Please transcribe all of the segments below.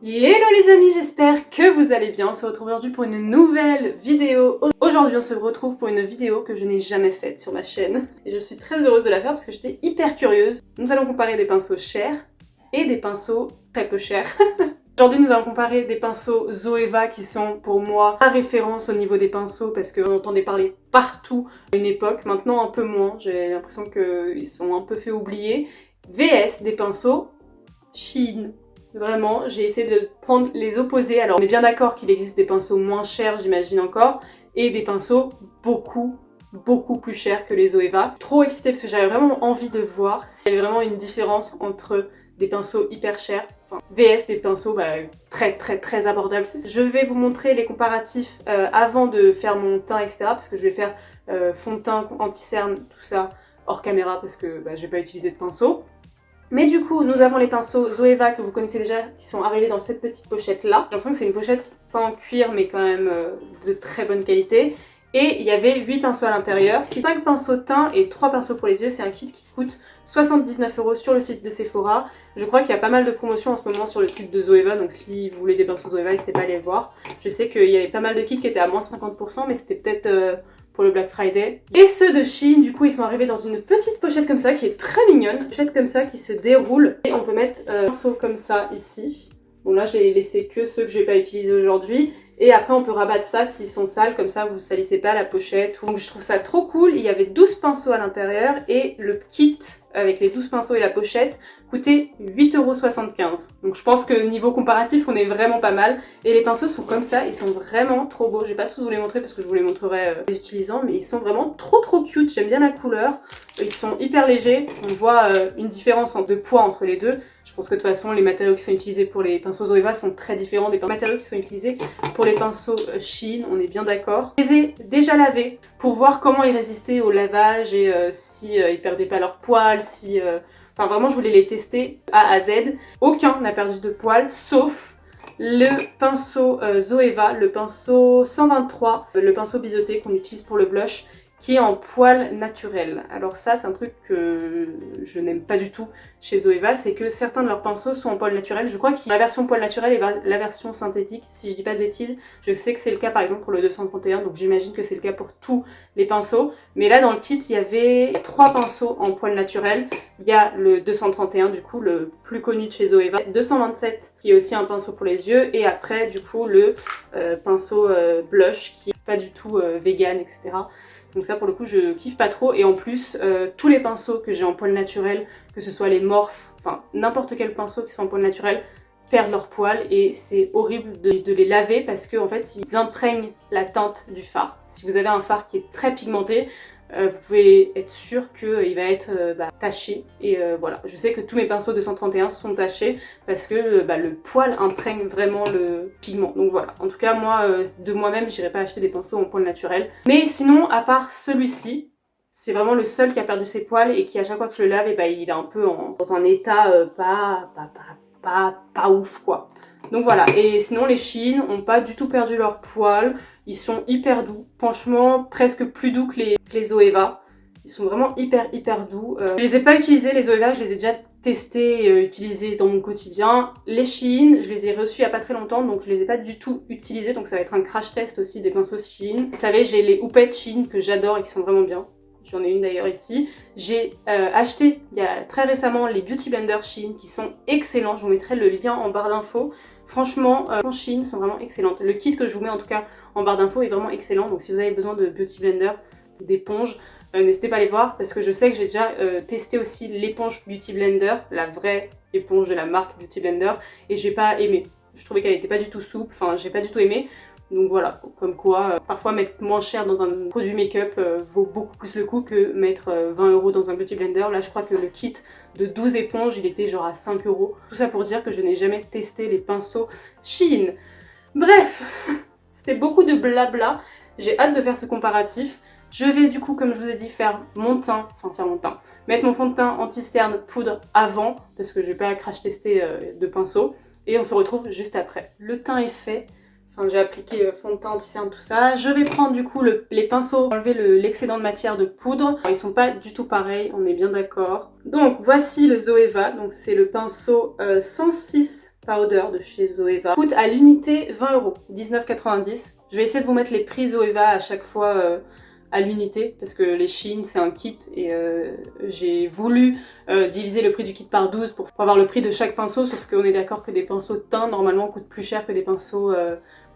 Hello les amis, j'espère que vous allez bien. On se retrouve aujourd'hui pour une nouvelle vidéo. Aujourd'hui on se retrouve pour une vidéo que je n'ai jamais faite sur ma chaîne. Et je suis très heureuse de la faire parce que j'étais hyper curieuse. Nous allons comparer des pinceaux chers et des pinceaux très peu chers. Aujourd'hui nous allons comparer des pinceaux Zoeva qui sont pour moi la référence au niveau des pinceaux parce qu'on entendait parler partout à une époque. Maintenant un peu moins, j'ai l'impression qu'ils sont un peu fait oublier. VS des pinceaux Shein. Vraiment, j'ai essayé de prendre les opposés. Alors on est bien d'accord qu'il existe des pinceaux moins chers, j'imagine encore, et des pinceaux beaucoup plus chers que les Zoeva. Trop excitée parce que j'avais vraiment envie de voir s'il y avait vraiment une différence entre des pinceaux hyper chers, enfin VS des pinceaux très abordables. Je vais vous montrer les comparatifs avant de faire mon teint, etc. Parce que je vais faire fond de teint, anti-cerne, tout ça hors caméra parce que je vais pas utiliser de pinceau. Mais du coup, nous avons les pinceaux Zoeva que vous connaissez déjà, qui sont arrivés dans cette petite pochette là. J'ai l'impression que c'est une pochette pas en cuir, mais quand même de très bonne qualité. Et il y avait 8 pinceaux à l'intérieur, 5 pinceaux teint et 3 pinceaux pour les yeux. C'est un kit qui coûte 79 € sur le site de Sephora. Je crois qu'il y a pas mal de promotions en ce moment sur le site de Zoeva, donc si vous voulez des pinceaux Zoeva, n'hésitez pas à aller voir. Je sais qu'il y avait pas mal de kits qui étaient à moins 50%, mais c'était peut-être pour le Black Friday. Et ceux de Shein, du coup, ils sont arrivés dans une petite pochette comme ça, qui est très mignonne. Une pochette comme ça qui se déroule. Et on peut mettre un pinceau comme ça ici. Bon là, j'ai laissé que ceux que je vais pas utiliser aujourd'hui. Et après, on peut rabattre ça s'ils sont sales, comme ça vous salissez pas la pochette. Donc je trouve ça trop cool. Il y avait 12 pinceaux à l'intérieur et le kit avec les 12 pinceaux et la pochette coûtait 8,75 €. Donc je pense que niveau comparatif, on est vraiment pas mal. Et les pinceaux sont comme ça, ils sont vraiment trop beaux. Je vais pas tous vous les montrer parce que je vous les montrerai les utilisant, mais ils sont vraiment trop cute. J'aime bien la couleur. Ils sont hyper légers. On voit une différence de poids entre les deux. Je pense que de toute façon, les matériaux qui sont utilisés pour les pinceaux Zoeva sont très différents des matériaux qui sont utilisés pour les pinceaux Shein, on est bien d'accord. Je les ai déjà lavés pour voir comment ils résistaient au lavage et si ils perdaient pas leur poil, si... Enfin vraiment, je voulais les tester A à Z. Aucun n'a perdu de poil, sauf le pinceau Zoeva, le pinceau 123, le pinceau biseauté qu'on utilise pour le blush, qui est en poil naturel. Alors ça, c'est un truc que je n'aime pas du tout chez Zoeva, c'est que certains de leurs pinceaux sont en poil naturel. Je crois qu'il y a la version poil naturel et la version synthétique, si je dis pas de bêtises. Je sais que c'est le cas par exemple pour le 231, donc j'imagine que c'est le cas pour tous les pinceaux. Mais là dans le kit, il y avait 3 pinceaux en poil naturel. Il y a le 231 du coup, le plus connu de chez Zoeva, 227 qui est aussi un pinceau pour les yeux, et après du coup le pinceau blush qui est pas du tout vegan, etc. Donc ça pour le coup je kiffe pas trop, et en plus tous les pinceaux que j'ai en poil naturel, que ce soit les Morphe, enfin n'importe quel pinceau qui soit en poil naturel, perdent leur poil et c'est horrible de les laver parce qu'en fait ils imprègnent la teinte du fard. Si vous avez un fard qui est très pigmenté, vous pouvez être sûr qu'il va être taché, et voilà. Je sais que tous mes pinceaux 231 sont tachés parce que le poil imprègne vraiment le pigment. Donc voilà, en tout cas moi de moi-même j'irai pas acheter des pinceaux en poil naturel. Mais sinon, à part celui-ci, c'est vraiment le seul qui a perdu ses poils et qui à chaque fois que je le lave, il est un peu dans un état pas ouf quoi. Donc voilà, et sinon les Shein ont pas du tout perdu leur poil, ils sont hyper doux, franchement presque plus doux que les Zoeva. Ils sont vraiment hyper doux. Je les ai pas utilisés les Zoeva, je les ai déjà testés et utilisés dans mon quotidien. Les Shein, je les ai reçus il y a pas très longtemps, donc je les ai pas du tout utilisés, donc ça va être un crash test aussi des pinceaux Shein. Vous savez, j'ai les houppettes Shein que j'adore et qui sont vraiment bien. J'en ai une d'ailleurs ici. J'ai acheté il y a très récemment les Beauty Blender Shein qui sont excellents. Je vous mettrai le lien en barre d'infos. Franchement, les Shein sont vraiment excellentes. Le kit que je vous mets en tout cas en barre d'infos est vraiment excellent. Donc si vous avez besoin de Beauty Blender, d'éponges, n'hésitez pas à les voir parce que je sais que j'ai déjà testé aussi l'éponge Beauty Blender, la vraie éponge de la marque Beauty Blender, et j'ai pas aimé. Je trouvais qu'elle était pas du tout souple, enfin j'ai pas du tout aimé. Donc voilà, comme quoi parfois mettre moins cher dans un produit make-up vaut beaucoup plus le coup que mettre 20 € dans un Beauty Blender. Là je crois que le kit de 12 éponges il était genre à 5 €. Tout ça pour dire que je n'ai jamais testé les pinceaux Shein. Bref, c'était beaucoup de blabla. J'ai hâte de faire ce comparatif. Je vais du coup, comme je vous ai dit, mettre mon fond de teint anti-cerne poudre avant, parce que je vais pas crash tester de pinceau. Et on se retrouve juste après. Le teint est fait. Enfin, j'ai appliqué fond de teint, anti-cerne, tout ça. Je vais prendre du coup les pinceaux, enlever l'excédent de matière de poudre. Ils sont pas du tout pareils, on est bien d'accord. Donc voici le Zoeva, donc c'est le pinceau 106 Powder de chez Zoeva coûte à l'unité 20 €, 19,90 €. Je vais essayer de vous mettre les prix Zoeva à chaque fois à l'unité parce que les Shein c'est un kit et j'ai voulu diviser le prix du kit par 12 pour avoir le prix de chaque pinceau, sauf qu'on est d'accord que des pinceaux de teint normalement coûtent plus cher que des pinceaux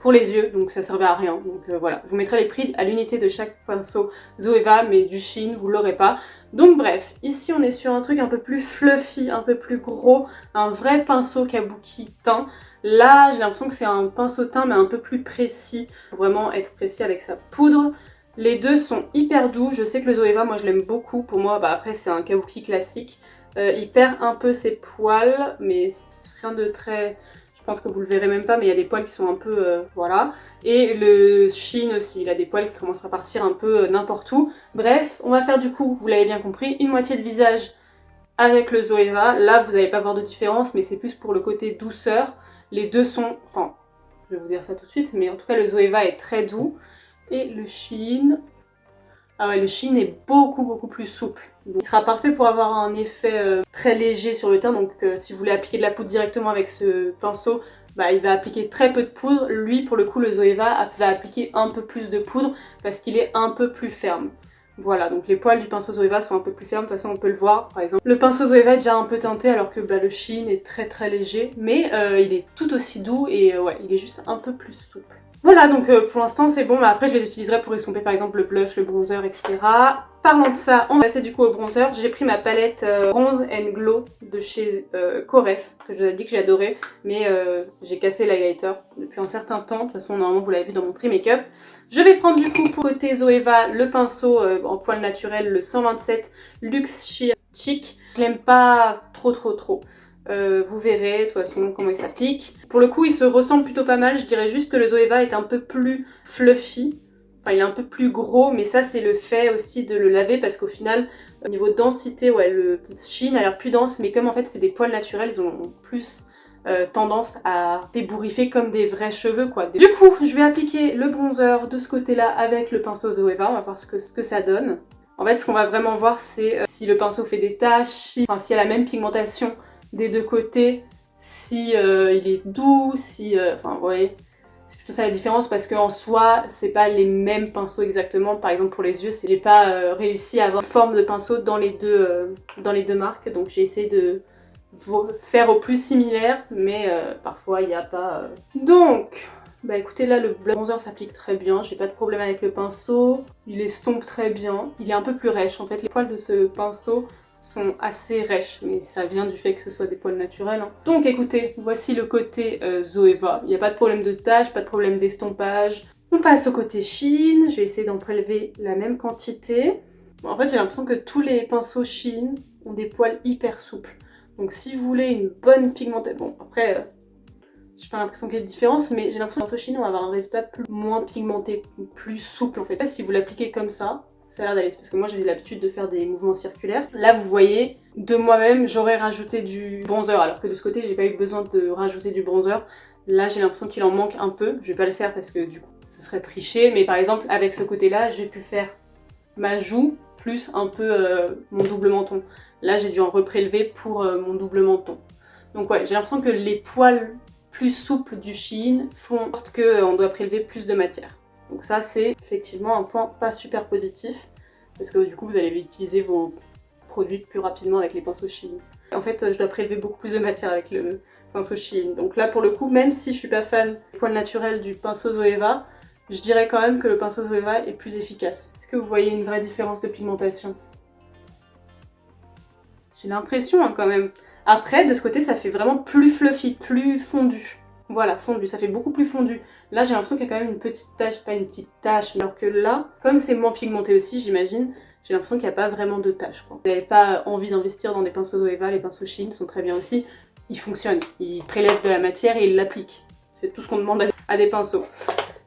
pour les yeux, donc ça servait à rien. Donc voilà, je vous mettrai les prix à l'unité de chaque pinceau Zoeva, mais du Shein vous l'aurez pas. Donc bref, ici on est sur un truc un peu plus fluffy, un peu plus gros, un vrai pinceau kabuki teint. Là j'ai l'impression que c'est un pinceau teint mais un peu plus précis, pour vraiment être précis avec sa poudre. Les deux sont hyper doux, je sais que le Zoeva moi je l'aime beaucoup, pour moi après c'est un kabuki classique. Il perd un peu ses poils mais rien de très... Je pense que vous le verrez même pas mais il y a des poils qui sont un peu... voilà. Et le Shein aussi, il a des poils qui commencent à partir un peu n'importe où. Bref, on va faire du coup, vous l'avez bien compris, une moitié de visage avec le Zoeva. Là vous n'allez pas voir de différence mais c'est plus pour le côté douceur. Les deux sont... Enfin, je vais vous dire ça tout de suite, mais en tout cas le Zoeva est très doux. Et le Shein... Ah ouais, le Shein est beaucoup plus souple. Donc, il sera parfait pour avoir un effet très léger sur le teint. Donc si vous voulez appliquer de la poudre directement avec ce pinceau, bah, il va appliquer très peu de poudre. Lui, pour le coup, le Zoeva va appliquer un peu plus de poudre parce qu'il est un peu plus ferme. Voilà, donc les poils du pinceau Zoeva sont un peu plus fermes, de toute façon on peut le voir par exemple. Le pinceau Zoeva est déjà un peu teinté alors que bah, le Shein est très léger, mais il est tout aussi doux et ouais, il est juste un peu plus souple. Voilà, donc pour l'instant c'est bon, mais après je les utiliserai pour estomper par exemple le blush, le bronzer, etc. Parlant de ça, on va passer du coup au bronzer. J'ai pris ma palette Bronze and Glow de chez Korres, que je vous ai dit que j'adorais, mais j'ai cassé l'highlighter depuis un certain temps. De toute façon, normalement vous l'avez vu dans mon tri make-up. Je vais prendre du coup pour côté Zoeva le pinceau en poil naturel, le 127 Luxe Sheer Chic. Je l'aime pas trop. Vous verrez de toute façon comment il s'applique. Pour le coup il se ressemble plutôt pas mal, je dirais juste que le Zoeva est un peu plus fluffy. Enfin il est un peu plus gros, mais ça c'est le fait aussi de le laver parce qu'au final au niveau densité, ouais, le Shein a l'air plus dense, mais comme en fait c'est des poils naturels, ils ont plus tendance à débouriffer comme des vrais cheveux quoi. Du coup je vais appliquer le bronzer de ce côté là avec le pinceau Zoeva, on va voir ce que ça donne. En fait ce qu'on va vraiment voir c'est si le pinceau fait des taches, s'il y a la même pigmentation des deux côtés, si il est doux, si... Enfin vous voyez, c'est plutôt ça la différence parce qu'en soi c'est pas les mêmes pinceaux exactement. Par exemple pour les yeux j'ai pas réussi à avoir une forme de pinceau dans les deux marques, donc j'ai essayé de faire au plus similaire, mais parfois il n'y a pas... Donc bah écoutez, là le bronzer s'applique très bien, j'ai pas de problème avec le pinceau, il estompe très bien, il est un peu plus rêche. En fait les poils de ce pinceau sont assez rêches, mais ça vient du fait que ce soit des poils naturels. Hein. Donc écoutez, voici le côté Zoeva. Il n'y a pas de problème de tache, pas de problème d'estompage. On passe au côté Shein, je vais essayer d'en prélever la même quantité. Bon, en fait j'ai l'impression que tous les pinceaux Shein ont des poils hyper souples. Donc si vous voulez une bonne pigmentation... Bon après, j'ai pas l'impression qu'il y ait de différence, mais j'ai l'impression que les pinceaux Shein vont avoir un résultat moins pigmenté, plus souple en fait. Si vous l'appliquez comme ça a l'air d'aller, parce que moi j'ai l'habitude de faire des mouvements circulaires. Là vous voyez, de moi-même j'aurais rajouté du bronzer, alors que de ce côté j'ai pas eu besoin de rajouter du bronzer. Là j'ai l'impression qu'il en manque un peu, je vais pas le faire parce que du coup ce serait tricher, mais par exemple avec ce côté là j'ai pu faire ma joue plus un peu mon double menton. Là j'ai dû en reprélever pour mon double menton. Donc ouais, j'ai l'impression que les poils plus souples du Shein font qu'on doit prélever plus de matière. Donc ça c'est effectivement un point pas super positif parce que du coup vous allez utiliser vos produits plus rapidement avec les pinceaux Shein. En fait je dois prélever beaucoup plus de matière avec le pinceau Shein. Donc là pour le coup, même si je suis pas fan des poils naturels du pinceau Zoeva, je dirais quand même que le pinceau Zoeva est plus efficace. Est-ce que vous voyez une vraie différence de pigmentation? J'ai l'impression hein, quand même. Après de ce côté ça fait vraiment plus fluffy, plus fondu. Voilà, fondu, ça fait beaucoup plus fondu. Là j'ai l'impression qu'il y a quand même une petite tache, pas une petite tache, alors que là, comme c'est moins pigmenté aussi j'imagine, j'ai l'impression qu'il n'y a pas vraiment de tache. Vous n'avez pas envie d'investir dans des pinceaux Zoeva, les pinceaux Shein sont très bien aussi. Ils fonctionnent, ils prélèvent de la matière et ils l'appliquent. C'est tout ce qu'on demande à des pinceaux.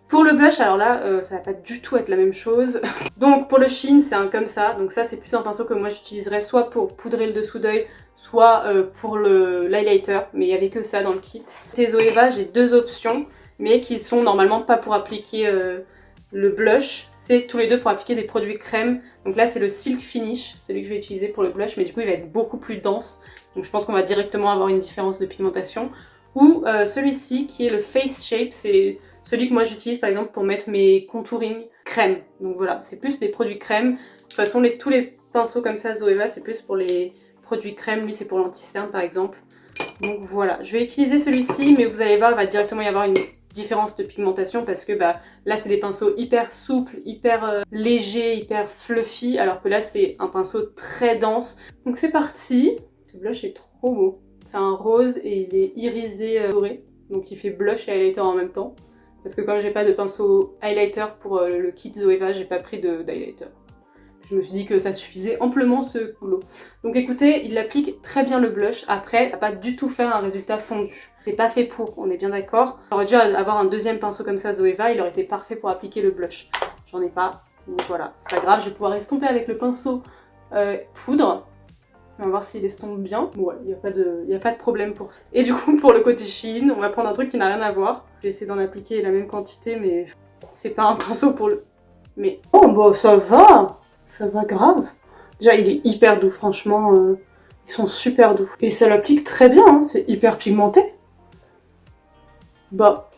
Pour le blush, alors là, ça va pas du tout être la même chose. Donc pour le Shein, c'est un comme ça. Donc ça, c'est plus un pinceau que moi j'utiliserais soit pour poudrer le dessous d'œil, soit pour l'highlighter. Mais il n'y avait que ça dans le kit. Côté Zoeva, j'ai deux options, mais qui sont normalement pas pour appliquer le blush. C'est tous les deux pour appliquer des produits crème. Donc là, c'est le Silk Finish, c'est celui que je vais utiliser pour le blush, mais du coup, il va être beaucoup plus dense. Donc je pense qu'on va directement avoir une différence de pigmentation. ou celui-ci qui est le Face Shape, c'est celui que moi j'utilise par exemple pour mettre mes contouring crème. Donc voilà, c'est plus des produits crème. De toute façon, tous les pinceaux comme ça Zoeva, c'est plus pour les produits crème. Lui, c'est pour l'anti-cerne par exemple. Donc voilà, je vais utiliser celui-ci, mais vous allez voir, il va directement y avoir une différence de pigmentation parce que là, c'est des pinceaux hyper souples, hyper légers, hyper fluffy, alors que là, c'est un pinceau très dense. Donc c'est parti. Ce blush est trop beau. C'est un rose et il est irisé doré. Donc il fait blush et highlighter en même temps. Parce que comme j'ai pas de pinceau highlighter pour le kit Zoeva, j'ai pas pris d'highlighter. Je me suis dit que ça suffisait amplement ce boulot. Donc écoutez, il applique très bien le blush. Après, ça va pas du tout faire un résultat fondu. C'est pas fait pour, on est bien d'accord. J'aurais dû avoir un deuxième pinceau comme ça Zoeva, il aurait été parfait pour appliquer le blush. J'en ai pas, donc voilà, c'est pas grave, je vais pouvoir estomper avec le pinceau poudre. On va voir s'il estompe bien. Bon, ouais, il n'y a pas de problème pour ça. Et du coup, pour le côté Shein, on va prendre un truc qui n'a rien à voir. Je vais essayer d'en appliquer la même quantité, mais c'est pas un pinceau pour le... Mais... Oh, bah ça va! Ça va grave. Déjà, il est hyper doux, franchement. Ils sont super doux. Et ça l'applique très bien, hein, c'est hyper pigmenté. Bah,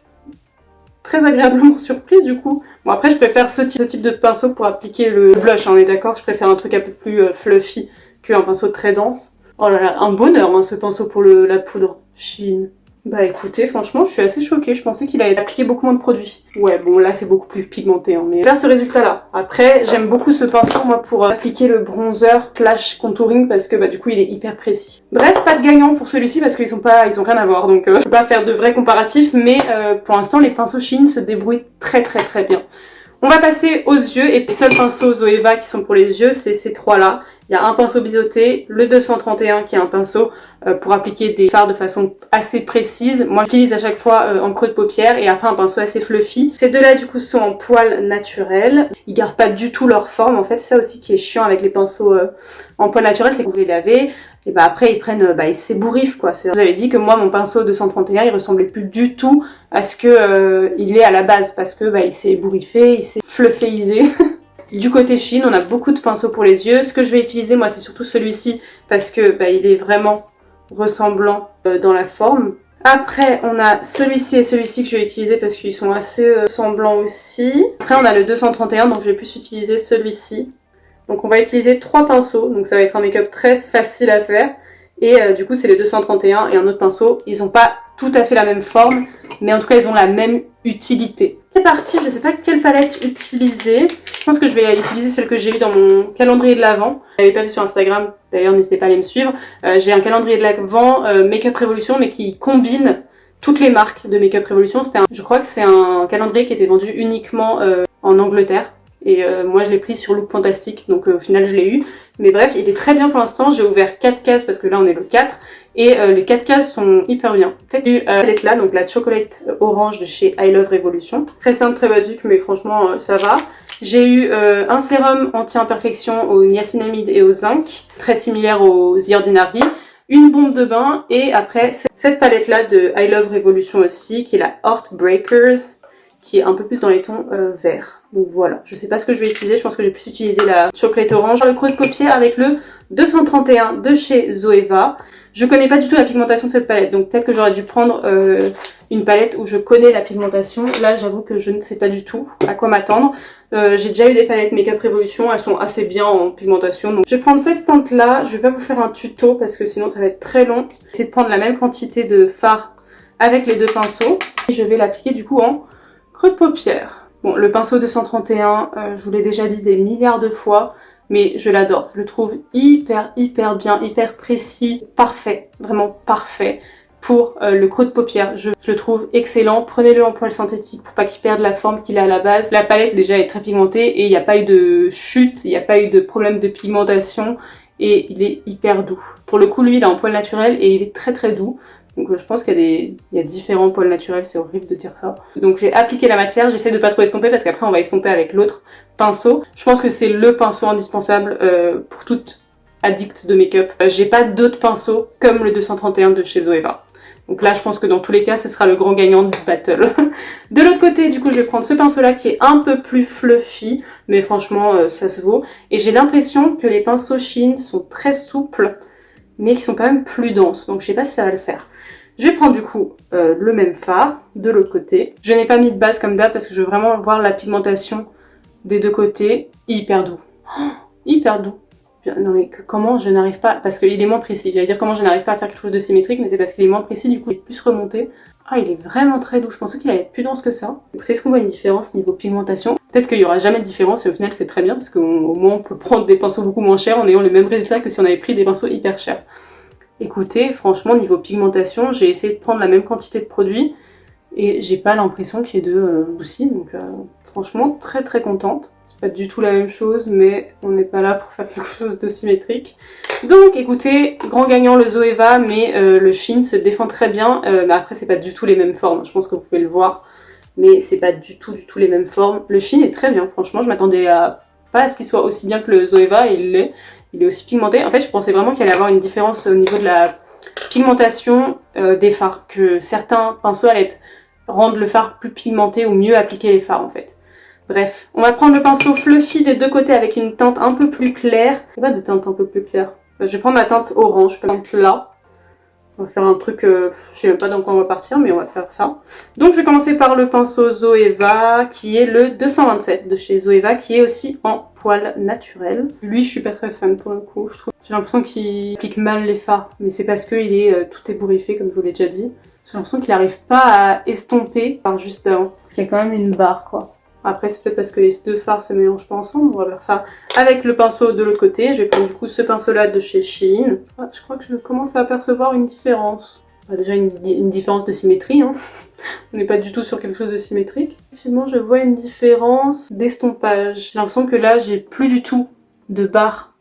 très agréablement surprise du coup. Bon, après, je préfère ce type de pinceau pour appliquer le blush, hein, on est d'accord. Je préfère un truc un peu plus fluffy qu'un pinceau très dense. Oh là là, un bonheur, hein, ce pinceau pour la poudre Shein. Bah écoutez, franchement, je suis assez choquée. Je pensais qu'il allait appliquer beaucoup moins de produits. Ouais, bon là, c'est beaucoup plus pigmenté, hein, mais vers ce résultat-là. Après, j'aime beaucoup ce pinceau, moi, pour appliquer le bronzer / contouring, parce que du coup, il est hyper précis. Bref, pas de gagnant pour celui-ci, parce qu'ils ont rien à voir, donc je peux pas faire de vrais comparatifs, mais pour l'instant, les pinceaux Shein se débrouillent très bien. On va passer aux yeux, et les seuls pinceaux Zoeva qui sont pour les yeux, c'est ces trois-là. Il y a un pinceau biseauté, le 231 qui est un pinceau pour appliquer des fards de façon assez précise. Moi j'utilise à chaque fois en creux de paupière et après un pinceau assez fluffy. Ces deux-là du coup sont en poil naturel. Ils gardent pas du tout leur forme. En fait c'est ça aussi qui est chiant avec les pinceaux en poil naturel, c'est que vous les lavez et après ils prennent, ils s'ébouriffent quoi. Je vous avais dit que moi mon pinceau 231 il ressemblait plus du tout à ce que il est à la base parce que il s'est ébouriffé, il s'est flufféisé. Du côté Shein, on a beaucoup de pinceaux pour les yeux. Ce que je vais utiliser, moi, c'est surtout celui-ci parce que il est vraiment ressemblant dans la forme. Après, on a celui-ci et celui-ci que je vais utiliser parce qu'ils sont assez semblants aussi. Après, on a le 231, donc je vais plus utiliser celui-ci. Donc on va utiliser 3 pinceaux, donc ça va être un make-up très facile à faire. Et du coup, c'est le 231 et un autre pinceau. Ils n'ont pas tout à fait la même forme, mais en tout cas, ils ont la même utilité. C'est parti, je sais pas quelle palette utiliser. Je pense que je vais utiliser celle que j'ai eue dans mon calendrier de l'Avent. Vous l'avez pas vu sur Instagram, d'ailleurs n'hésitez pas à aller me suivre. J'ai un calendrier de l'Avent Make-up Revolution, mais qui combine toutes les marques de Make-up Revolution. Je crois que c'est un calendrier qui était vendu uniquement en Angleterre. Et moi je l'ai pris sur Look Fantastic, donc au final je l'ai eu. Mais bref, il est très bien pour l'instant. J'ai ouvert 4 cases parce que là on est le 4. Et les 4 cases sont hyper bien. Peut-être eu palette là, donc la chocolate orange de chez I Love Revolution. Très simple, très basique, mais franchement ça va. J'ai eu un sérum anti-imperfection au niacinamide et au zinc, très similaire aux The Ordinary. Une bombe de bain et après cette palette là de I Love Revolution aussi, qui est la Heartbreakers, qui est un peu plus dans les tons verts. Donc voilà, je sais pas ce que je vais utiliser, je pense que je vais plus utiliser la chocolate orange. Le creux de paupière avec le 231 de chez Zoeva. Je connais pas du tout la pigmentation de cette palette, donc peut-être que j'aurais dû prendre une palette où je connais la pigmentation. Là j'avoue que je ne sais pas du tout à quoi m'attendre. J'ai déjà eu des palettes Make-up Revolution, elles sont assez bien en pigmentation. Donc je vais prendre cette teinte là, je vais pas vous faire un tuto parce que sinon ça va être très long. Je vais essayer de prendre la même quantité de fard avec les deux pinceaux. Et je vais l'appliquer du coup en creux de paupière. Bon, le pinceau 231, je vous l'ai déjà dit des milliards de fois, mais je l'adore. Je le trouve hyper bien, hyper précis, parfait, vraiment parfait pour le creux de paupière. Je le trouve excellent. Prenez-le en poil synthétique pour pas qu'il perde la forme qu'il a à la base. La palette déjà est très pigmentée et il n'y a pas eu de chute, il n'y a pas eu de problème de pigmentation et il est hyper doux. Pour le coup, lui, il est en poil naturel et il est très doux. Donc je pense qu'il y a différents poils naturels, c'est horrible de dire ça. Donc j'ai appliqué la matière, j'essaie de pas trop estomper parce qu'après on va estomper avec l'autre pinceau. Je pense que c'est le pinceau indispensable pour toute addict de make-up. J'ai pas d'autres pinceaux comme le 231 de chez Zoeva. Donc là je pense que dans tous les cas ce sera le grand gagnant du battle. De l'autre côté du coup je vais prendre ce pinceau là qui est un peu plus fluffy, mais franchement ça se vaut. Et j'ai l'impression que les pinceaux Shein sont très souples, mais qui sont quand même plus denses, donc je sais pas si ça va le faire. Je vais prendre du coup le même fard de l'autre côté. Je n'ai pas mis de base comme d'hab parce que je veux vraiment voir la pigmentation des deux côtés. Hyper doux. Oh, hyper doux. Non mais comment je n'arrive pas, parce qu'il est moins précis. J'allais dire comment je n'arrive pas à faire quelque chose de symétrique, mais c'est parce qu'il est moins précis, du coup il est plus remonté. Ah, il est vraiment très doux, je pensais qu'il allait être plus dense que ça. Écoutez, est-ce qu'on voit une différence niveau pigmentation? Peut-être qu'il n'y aura jamais de différence et au final c'est très bien parce qu'au moins on peut prendre des pinceaux beaucoup moins chers en ayant le même résultat que si on avait pris des pinceaux hyper chers. Écoutez, franchement niveau pigmentation, j'ai essayé de prendre la même quantité de produit et j'ai pas l'impression qu'il y ait de soucis, donc franchement très très contente. Pas du tout la même chose, mais on n'est pas là pour faire quelque chose de symétrique. Donc écoutez, grand gagnant le Zoeva, mais le Shein se défend très bien. Mais après c'est pas du tout les mêmes formes, je pense que vous pouvez le voir, mais c'est pas du tout les mêmes formes. Le Shein est très bien, franchement, je m'attendais pas à ce qu'il soit aussi bien que le Zoeva, et il est aussi pigmenté. En fait je pensais vraiment qu'il allait y avoir une différence au niveau de la pigmentation des fards, que certains pinceaux allaient rendre le fard plus pigmenté ou mieux appliquer les fards en fait. Bref, on va prendre le pinceau fluffy des deux côtés avec une teinte un peu plus claire. Il n'y a pas de teinte un peu plus claire. Je vais prendre ma teinte orange, comme là. On va faire un truc, je sais même pas dans quoi on va partir, mais on va faire ça. Donc je vais commencer par le pinceau Zoeva, qui est le 227 de chez Zoeva, qui est aussi en poil naturel. Lui, je suis pas très fan pour le coup, je trouve. J'ai l'impression qu'il applique mal les fards, mais c'est parce qu'il est tout ébouriffé, comme je vous l'ai déjà dit. J'ai l'impression qu'il n'arrive pas à estomper par juste avant. Il y a quand même une barre, quoi. Après c'est peut-être parce que les deux fards se mélangent pas ensemble, on va faire ça avec le pinceau de l'autre côté. Je vais prendre du coup ce pinceau là de chez Shein. Ah, je crois que je commence à apercevoir une différence. Déjà une différence de symétrie, hein. On n'est pas du tout sur quelque chose de symétrique. Effectivement je vois une différence d'estompage. J'ai l'impression que là j'ai plus du tout de barre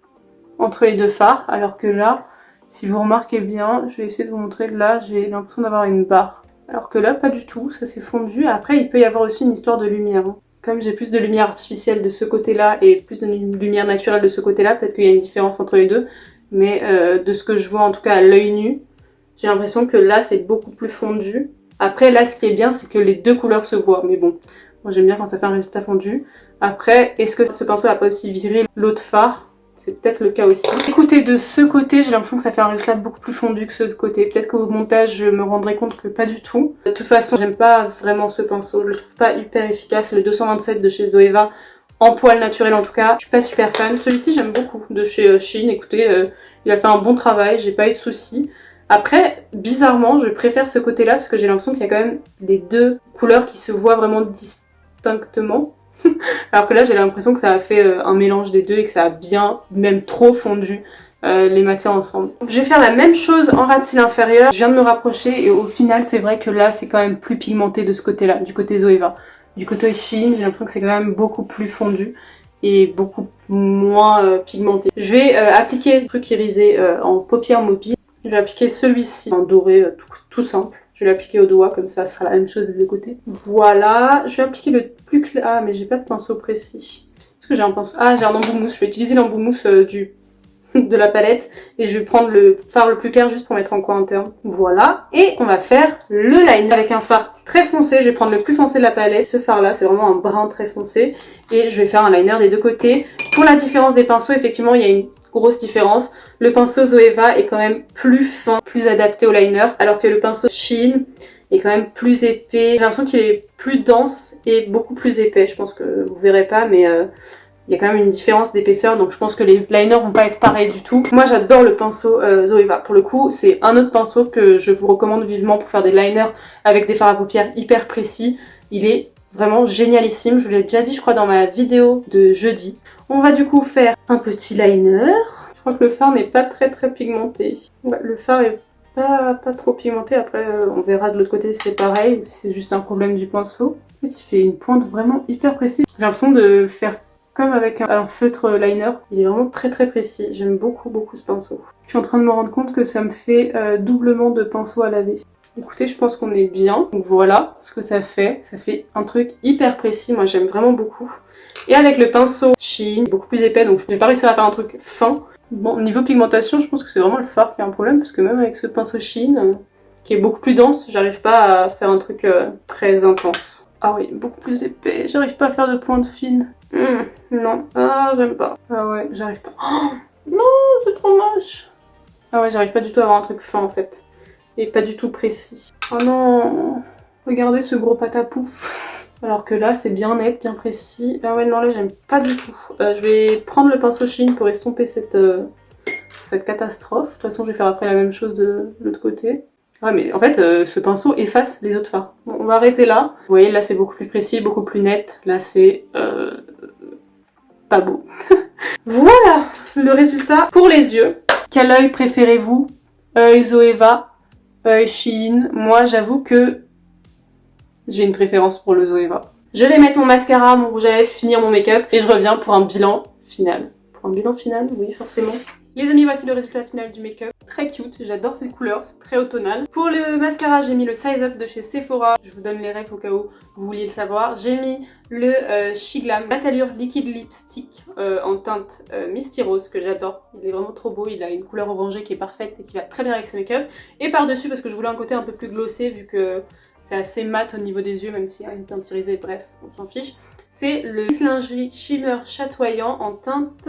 entre les deux fards, alors que là, si vous remarquez bien, je vais essayer de vous montrer, là j'ai l'impression d'avoir une barre. Alors que là pas du tout, ça s'est fondu. Après il peut y avoir aussi une histoire de lumière, hein. Comme j'ai plus de lumière artificielle de ce côté-là et plus de lumière naturelle de ce côté-là, peut-être qu'il y a une différence entre les deux. Mais de ce que je vois en tout cas à l'œil nu, j'ai l'impression que là c'est beaucoup plus fondu. Après là ce qui est bien c'est que les deux couleurs se voient. Mais bon, moi j'aime bien quand ça fait un résultat fondu. Après, est-ce que ce pinceau n'a pas aussi viré l'autre fard? C'est peut-être le cas aussi. Écoutez, de ce côté, j'ai l'impression que ça fait un résultat beaucoup plus fondu que ce côté. Peut-être qu'au montage, je me rendrai compte que pas du tout. De toute façon, j'aime pas vraiment ce pinceau. Je le trouve pas hyper efficace. Le 227 de chez Zoeva, en poil naturel en tout cas. Je suis pas super fan. Celui-ci, j'aime beaucoup. De chez Shein, écoutez, il a fait un bon travail. J'ai pas eu de soucis. Après, bizarrement, je préfère ce côté-là parce que j'ai l'impression qu'il y a quand même les deux couleurs qui se voient vraiment distinctement. Alors que là j'ai l'impression que ça a fait un mélange des deux et que ça a bien, même trop fondu les matières ensemble. Je vais faire la même chose en ras de cils inférieur. Je viens de me rapprocher et au final c'est vrai que là c'est quand même plus pigmenté de ce côté là, du côté Zoeva. Du côté Shein, j'ai l'impression que c'est quand même beaucoup plus fondu et beaucoup moins pigmenté. Je vais appliquer le truc irisé en paupières mobile. Je vais appliquer celui-ci en doré tout simple. Je vais l'appliquer au doigt, comme ça sera la même chose des deux côtés. Voilà, je vais appliquer le plus clair. Ah, mais j'ai pas de pinceau précis. Est-ce que j'ai un pinceau? Ah, j'ai un embout mousse. Je vais utiliser l'embout mousse de la palette. Et je vais prendre le fard le plus clair juste pour mettre en coin interne. Voilà. Et on va faire le liner avec un fard très foncé. Je vais prendre le plus foncé de la palette. Ce fard là, c'est vraiment un brun très foncé. Et je vais faire un liner des deux côtés. Pour la différence des pinceaux, effectivement, il y a une grosse différence. Le pinceau Zoeva est quand même plus fin, plus adapté au liner, alors que le pinceau Shein est quand même plus épais. J'ai l'impression qu'il est plus dense et beaucoup plus épais. Je pense que vous verrez pas, mais il y a quand même une différence d'épaisseur, donc je pense que les liners vont pas être pareils du tout. Moi j'adore le pinceau Zoeva. Pour le coup, c'est un autre pinceau que je vous recommande vivement pour faire des liners avec des fards à paupières hyper précis. Il est vraiment génialissime. Je vous l'ai déjà dit, je crois, dans ma vidéo de jeudi. On va du coup faire un petit liner. Je crois que le fard n'est pas très pigmenté. Ouais, le fard est pas trop pigmenté. Après, on verra de l'autre côté si c'est pareil ou si c'est juste un problème du pinceau. Il fait une pointe vraiment hyper précise. J'ai l'impression de faire comme avec un feutre liner. Il est vraiment très précis. J'aime beaucoup ce pinceau. Je suis en train de me rendre compte que ça me fait doublement de pinceau à laver. Écoutez, je pense qu'on est bien. Donc voilà ce que ça fait. Ça fait un truc hyper précis. Moi, j'aime vraiment beaucoup. Et avec le pinceau Shein, beaucoup plus épais, donc je vais pas réussir à faire un truc fin. Bon, niveau pigmentation, je pense que c'est vraiment le fard qui a un problème, parce que même avec ce pinceau Shein, qui est beaucoup plus dense, j'arrive pas à faire un truc très intense. Ah oui, beaucoup plus épais, j'arrive pas à faire de pointe fine. Non, ah j'aime pas. Ah ouais, j'arrive pas. Oh, non, c'est trop moche. Ah ouais, j'arrive pas du tout à avoir un truc fin en fait. et pas du tout précis. Oh non, regardez ce gros patapouf. Alors que là c'est bien net, bien précis. Ah ouais non là j'aime pas du tout. Je vais prendre le pinceau Shein pour estomper cette catastrophe. De toute façon je vais faire après la même chose de l'autre côté. Ouais mais en fait ce pinceau efface les autres fards. Bon, on va arrêter là. Vous voyez là c'est beaucoup plus précis, beaucoup plus net. Là c'est pas beau. Voilà le résultat pour les yeux. Quel œil préférez-vous? Œil Zoeva, œil Shein? Moi j'avoue que j'ai une préférence pour le Zoeva. Je vais mettre mon mascara, mon rouge à lèvres, finir mon make-up et je reviens pour un bilan final. Pour un bilan final, oui forcément. Les amis, voici le résultat final du make-up. Très cute, j'adore cette couleur, c'est très automnal. Pour le mascara, j'ai mis le Size Up de chez Sephora. Je vous donne les refs au cas où vous vouliez le savoir. J'ai mis le Shiglam Matalure Liquid Lipstick en teinte Misty Rose que j'adore. Il est vraiment trop beau, il a une couleur orangée qui est parfaite et qui va très bien avec ce make-up. Et par-dessus, parce que je voulais un côté un peu plus glossé vu que c'est assez mat au niveau des yeux, même s'il y a une teinte irisée, bref, on s'en fiche. C'est le Lingerie Shimmer chatoyant en teinte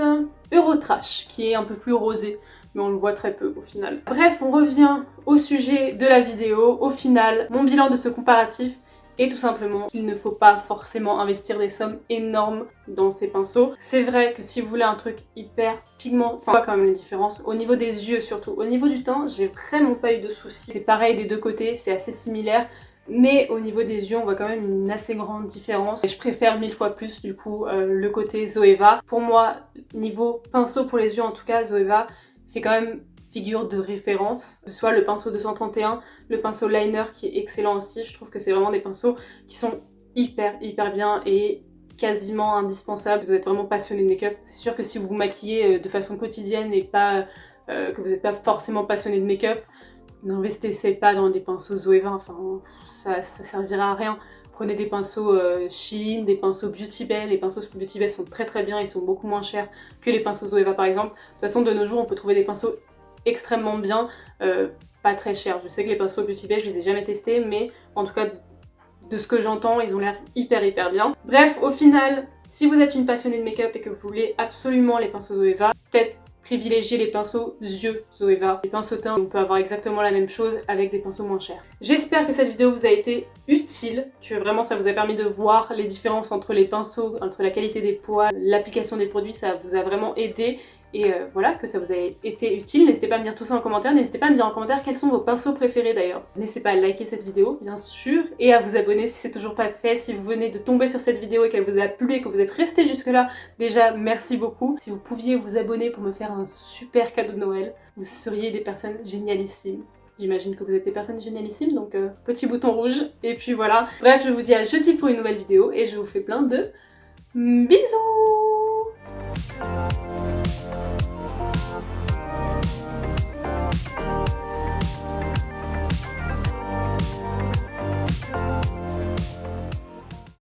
Eurotrash, qui est un peu plus rosé, mais on le voit très peu au final. Bref, on revient au sujet de la vidéo. Au final, mon bilan de ce comparatif est tout simplement qu'il ne faut pas forcément investir des sommes énormes dans ces pinceaux. C'est vrai que si vous voulez un truc hyper pigment, enfin on voit quand même les différences. Au niveau des yeux surtout, au niveau du teint, j'ai vraiment pas eu de soucis. C'est pareil des deux côtés, c'est assez similaire. Mais au niveau des yeux, on voit quand même une assez grande différence. Et je préfère 1000 fois plus du coup le côté Zoeva. Pour moi, niveau pinceau pour les yeux en tout cas, Zoeva fait quand même figure de référence. Que ce soit le pinceau 231, le pinceau liner qui est excellent aussi. Je trouve que c'est vraiment des pinceaux qui sont hyper bien et quasiment indispensables. Si vous êtes vraiment passionné de make-up, c'est sûr que si vous vous maquillez de façon quotidienne et pas que vous n'êtes pas forcément passionné de make-up, n'investissez pas dans des pinceaux Zoeva, enfin ça servira à rien. Prenez des pinceaux Shein, des pinceaux Beauty Bay. Les pinceaux Beauty Bay sont très bien, ils sont beaucoup moins chers que les pinceaux Zoeva par exemple. De toute façon de nos jours on peut trouver des pinceaux extrêmement bien, pas très chers. Je sais que les pinceaux Beauty Bay je les ai jamais testés, mais en tout cas de ce que j'entends ils ont l'air hyper bien. Bref, au final, si vous êtes une passionnée de make-up et que vous voulez absolument les pinceaux Zoeva, peut-être privilégier les pinceaux yeux Zoeva. Les pinceaux teints, on peut avoir exactement la même chose avec des pinceaux moins chers. J'espère que cette vidéo vous a été utile, que vraiment ça vous a permis de voir les différences entre les pinceaux, entre la qualité des poils, l'application des produits, ça vous a vraiment aidé. Et voilà, que ça vous a été utile. N'hésitez pas à me dire tout ça en commentaire. N'hésitez pas à me dire en commentaire quels sont vos pinceaux préférés d'ailleurs. N'hésitez pas à liker cette vidéo, bien sûr, et à vous abonner si c'est toujours pas fait. Si vous venez de tomber sur cette vidéo et qu'elle vous a plu et que vous êtes resté jusque là, déjà merci beaucoup. Si vous pouviez vous abonner pour me faire un super cadeau de Noël, vous seriez des personnes génialissimes. J'imagine que vous êtes des personnes génialissimes, donc petit bouton rouge. Et puis voilà. Bref, je vous dis à jeudi pour une nouvelle vidéo et je vous fais plein de bisous.